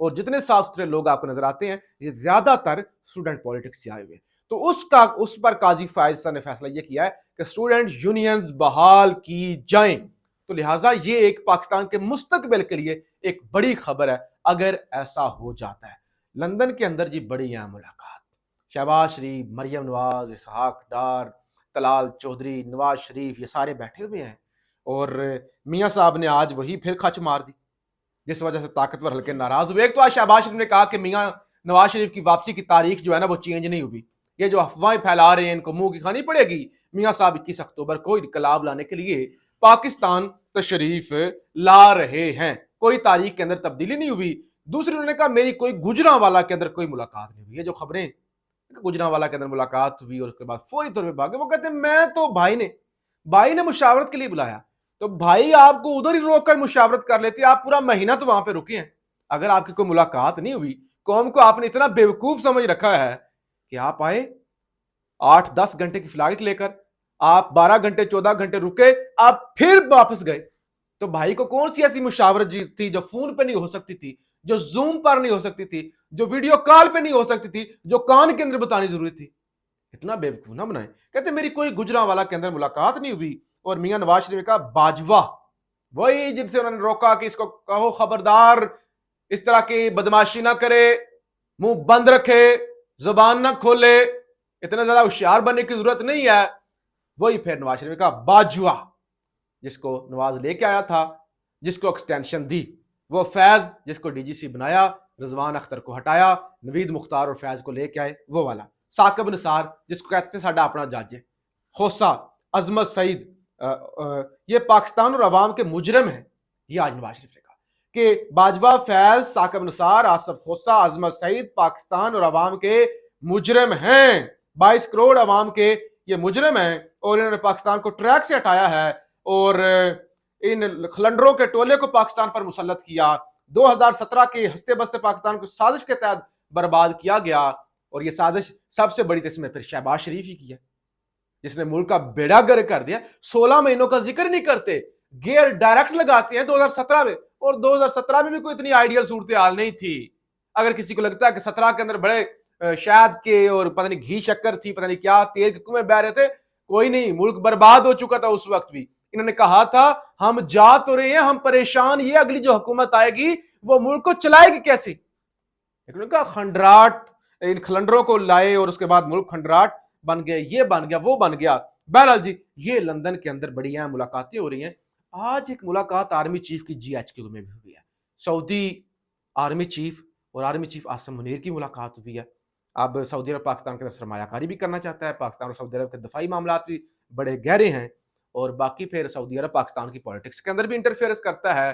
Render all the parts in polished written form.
اور جتنے صاف ستھرے لوگ آپ کو نظر آتے ہیں یہ زیادہ تر اسٹوڈنٹ پالیٹکس سے آئے ہوئے. تو اس پر قاضی فائز صاحب نے فیصلہ یہ کیا ہے کہ اسٹوڈنٹ یونینز بحال کی جائیں. تو لہٰذا یہ ایک پاکستان کے مستقبل کے لیے ایک بڑی خبر ہے اگر ایسا ہو جاتا ہے. لندن کے اندر جی بڑی اہم ملاقات, شہباز شریف, مریم نواز, اسحاق ڈار, طلال چودھری, نواز شریف, یہ سارے بیٹھے ہوئے ہیں. اور میاں صاحب نے آج وہی پھر کھچ مار دی جس وجہ سے طاقتور حلقے ناراض ہوئے. ایک تو آج شہباز شریف نے کہا کہ میاں نواز شریف کی واپسی کی تاریخ جو ہے نا وہ چینج نہیں ہوئی, یہ جو افواہیں پھیلا رہے ہیں ان کو منہ کی کھانی پڑے گی. میاں صاحب 21 اکتوبر کو انقلاب لانے کے لیے پاکستان تشریف لا رہے ہیں, کوئی تاریخ کے اندر تبدیلی نہیں ہوئی. دوسری انہوں نے کہا میری کوئی گجرانوالہ کے اندر کوئی ملاقات نہیں ہوئی. یہ جو خبریں گجرانوالہ کے اندر ملاقات ہوئی اور اس کے بعد فوری طور پہ بھاگے, وہ کہتے ہیں میں تو بھائی نے مشاورت کے لیے بلایا, تو بھائی آپ کو ادھر ہی روک کر مشاورت کر لیتے, آپ پورا مہینہ تو وہاں پہ رکے ہیں. اگر آپ کی کوئی ملاقات نہیں ہوئی, قوم کو آپ نے اتنا بیوقوف سمجھ رکھا ہے کہ آپ آئے 8-10 گھنٹے کی فلائٹ لے کر, آپ 12 گھنٹے 14 گھنٹے رکے, آپ پھر واپس گئے. تو بھائی کو کون سی ایسی مشاورت تھی جو فون پہ نہیں ہو سکتی تھی, جو زوم پر نہیں ہو سکتی تھی, جو ویڈیو کال پہ نہیں ہو سکتی تھی, جو کان کے اندر بتانی ضروری تھی؟ اتنا بیوقوف نہ بنائیں. کہتے میری کوئی گجرانوالہ کے اندر ملاقات نہیں ہوئی. اور میاں نواز شریف کا باجوہ وہی جن سے انہوں نے روکا کہ اس کو کہو خبردار اس طرح کی بدماشی نہ کرے, منہ بند رکھے, زبان نہ کھولے, اتنا زیادہ ہوشیار بننے کی ضرورت نہیں ہے. وہی پھر نواز شریف کا باجوہ جس کو نواز لے کے آیا تھا, جس کو ایکسٹینشن دی, وہ فیض جس کو ڈی جی سی بنایا, رضوان اختر کو ہٹایا, نوید مختار اور فیض کو لے کے آئے, وہ والا. ثاقب نثار جس کو کہتے ہیں ساڈا اپنا جج ہے, خوسا, عظمت سعید, یہ پاکستان اور عوام کے مجرم ہیں. یہ آج نواز شریف نے کہا کہ باجوہ, فیض, ثاقب نثار, آصف خوسا, عظمت سعید پاکستان اور عوام کے مجرم ہیں, 22 کروڑ عوام کے یہ مجرم ہیں, اور انہوں نے پاکستان کو ٹریک سے ہٹایا ہے اور ان خلنڈروں کے ٹولے کو پاکستان پر مسلط کیا. 2017 کے ہستے بستے پاکستان کو سازش کے تحت برباد کیا گیا, اور یہ سازش سب سے بڑی قسم پھر شہباز شریف ہی کی ہے جس نے ملک کا بیڑا گرک کر دیا. 16 مہینوں کا ذکر نہیں کرتے, گیئر ڈائریکٹ لگاتے ہیں 2017 میں, اور 2017 میں بھی کوئی اتنی آئیڈیل صورتحال نہیں تھی. اگر کسی کو لگتا ہے کہ 17 کے اندر بڑے شہد کے اور پتہ نہیں گھی شکر تھی, پتہ نہیں کیا تیل کے کنویں بہ رہے تھے, کوئی نہیں, ملک برباد ہو چکا تھا اس وقت بھی. انہوں نے کہا تھا ہم جا تو رہے ہیں, ہم پریشان, یہ اگلی جو حکومت آئے گی وہ ملک کو چلائے گی کیسے. انہوں نے کہا کھنڈراٹ, ان کھلنڈروں کو لائے اور اس کے بعد ملک کھنڈراٹ بن گیا, یہ بن گیا, وہ بن گیا. بہرحال جی یہ لندن کے اندر بڑی اہم ملاقاتیں ہو رہی ہیں. آج ایک ملاقات آرمی چیف کی GHQ میں بھی ہوئی ہے, سعودی آرمی چیف اور آرمی چیف عاصم منیر کی ملاقات ہوئی ہے. اب سعودی عرب پاکستان کے اندر سرمایہ کاری بھی کرنا چاہتا ہے, پاکستان اور سعودی عرب کے دفاعی معاملات بھی بڑے گہرے ہیں, اور باقی پھر سعودی عرب پاکستان کی پالیٹکس کے اندر بھی انٹرفیئرنس کرتا ہے.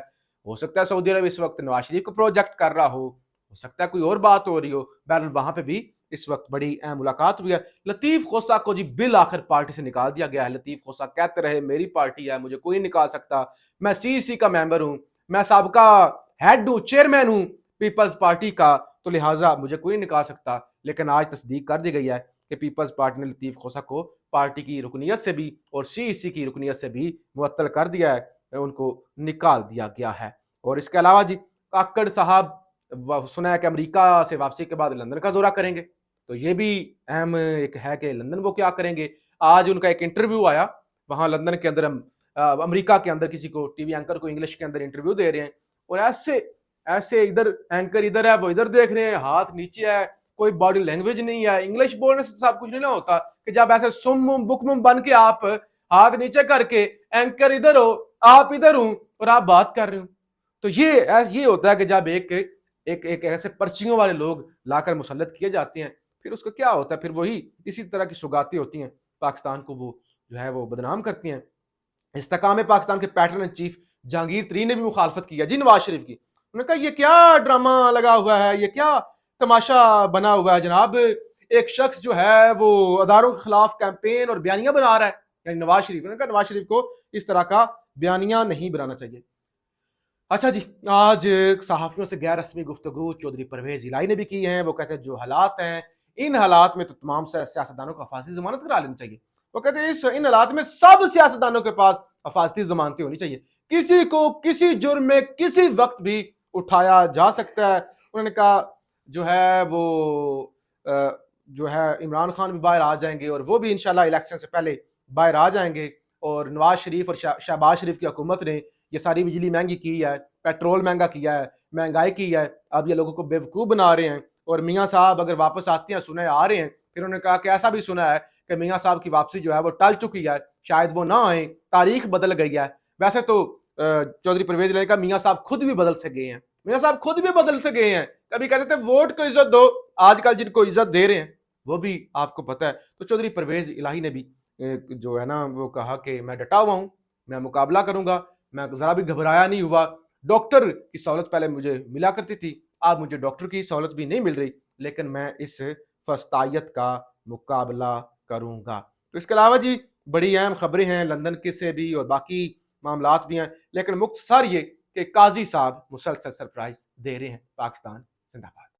ہو سکتا ہے سعودی عرب اس وقت نواز شریف کو پروجیکٹ کر رہا ہو سکتا ہے کوئی اور بات ہو رہی ہو. بہرحال وہاں پہ بھی اس وقت بڑی اہم ملاقات ہوئی ہے. لطیف خوسا کو جی بالآخر پارٹی سے نکال دیا گیا ہے. لطیف خوسا کہتے رہے میری پارٹی ہے, مجھے کوئی نہیں نکال سکتا, میں CEC کا ممبر ہوں, میں سابقہ ہیڈ ہوں, چیئرمین ہوں پیپلز پارٹی کا, تو لہٰذا مجھے کوئی نہیں نکال سکتا. لیکن آج تصدیق کر دی گئی ہے کہ پیپلز پارٹی نے لطیف خوسا کو پارٹی کی رکنیت سے بھی اور CEC کی رکنیت سے بھی معطل کر دیا ہے, ان کو نکال دیا گیا ہے. اور اس کے علاوہ جی کاکڑ صاحب سنا ہے کہ امریکہ سے واپسی کے بعد لندن کا دورہ کریں گے, تو یہ بھی اہم ایک ہے کہ لندن وہ کیا کریں گے. آج ان کا ایک انٹرویو آیا وہاں لندن کے اندر, امریکہ کے اندر کسی کو ٹی وی اینکر کو انگلش کے اندر انٹرویو دے رہے ہیں, اور ایسے ادھر اینکر ادھر ہے, وہ ادھر دیکھ رہے ہیں, ہاتھ نیچے ہے, کوئی باڈی لینگویج نہیں ہے. انگلش بولنے سے سب کچھ نہیں نہ ہوتا کہ جب ایسے سم بکم بن کے آپ ہاتھ نیچے کر کے اینکر ادھر ہو, آپ ادھر ہوں اور آپ بات کر رہے ہوں. تو یہ ہوتا ہے کہ جب ایک ایسے پرچیوں والے لوگ لا کر مسلط کیے جاتے ہیں, پھر اس کا کیا ہوتا ہے, پھر وہی اسی طرح کی سوگاتیں ہوتی ہیں, پاکستان کو وہ جو ہے وہ بدنام کرتی ہیں. استحکام پاکستان کے پیٹرن ان چیف جہانگیر ترین نے بھی مخالفت کی ہے جی نواز شریف کی. انہوں نے کہا یہ کیا ڈرامہ لگا ہوا ہے, یہ کیا تماشا بنا ہوا ہے جناب, ایک شخص جو ہے وہ اداروں کے خلاف کیمپین اور بیانیاں بنا رہا ہے, یعنی نواز شریف. انہوں نے کہا نواز شریف کو اس طرح کا بیانیاں نہیں بنانا چاہیے. اچھا جی آج صحافیوں سے غیر رسمی گفتگو چودھری پرویز الہی نے بھی کی ہیں. وہ کہتے ہیں جو حالات ہیں ان حالات میں تو تمام سیاستدانوں کو حفاظتی ضمانت کرا لینی چاہیے. وہ کہتے ہیں ان حالات میں سب سیاستدانوں کے پاس حفاظتی ضمانتیں ہونی چاہیے, کسی کو کسی جرم میں کسی وقت بھی اٹھایا جا سکتا ہے, انہوں نے کہا جو ہے وہ جو ہے عمران خان بھی باہر آ جائیں گے اور وہ بھی انشاءاللہ الیکشن سے پہلے باہر آ جائیں گے، اور نواز شریف اور شہباز شریف کی حکومت نے یہ ساری بجلی مہنگی کی ہے، پیٹرول مہنگا کیا ہے، مہنگائی کی ہے، اب یہ لوگوں کو بیوقوف بنا رہے ہیں۔ اور میاں صاحب اگر واپس آتے ہیں، سنے آ رہے ہیں، پھر انہوں نے کہا کہ ایسا بھی سنا ہے کہ میاں صاحب کی واپسی جو ہے وہ ٹل چکی ہے، شاید وہ نہ آئیں، تاریخ بدل گئی ہے۔ ویسے تو چودھری پرویز نے کہا میاں صاحب خود بھی بدل سے گئے ہیں، میاں صاحب خود بھی بدل سے گئے ہیں، کبھی کہتے تھے ووٹ کو عزت دو، آج کل جن کو عزت دے رہے ہیں وہ بھی آپ کو پتہ ہے۔ تو چودھری پرویز الہی نے بھی جو ہے نا وہ کہا کہ میں ڈٹا ہوا ہوں، میں مقابلہ کروں گا، میں ذرا بھی گھبرایا نہیں ہوا۔ ڈاکٹر کی سہولت پہلے مجھے ملا کرتی تھی، اب مجھے ڈاکٹر کی سہولت بھی نہیں مل رہی، لیکن میں اس فسطائیت کا مقابلہ کروں گا۔ تو اس کے علاوہ جی بڑی اہم خبریں ہیں لندن کے سے بھی اور باقی معاملات بھی ہیں، لیکن مختصر یہ کہ قاضی صاحب مسلسل سرپرائز دے رہے ہیں۔ پاکستان زندہ باد۔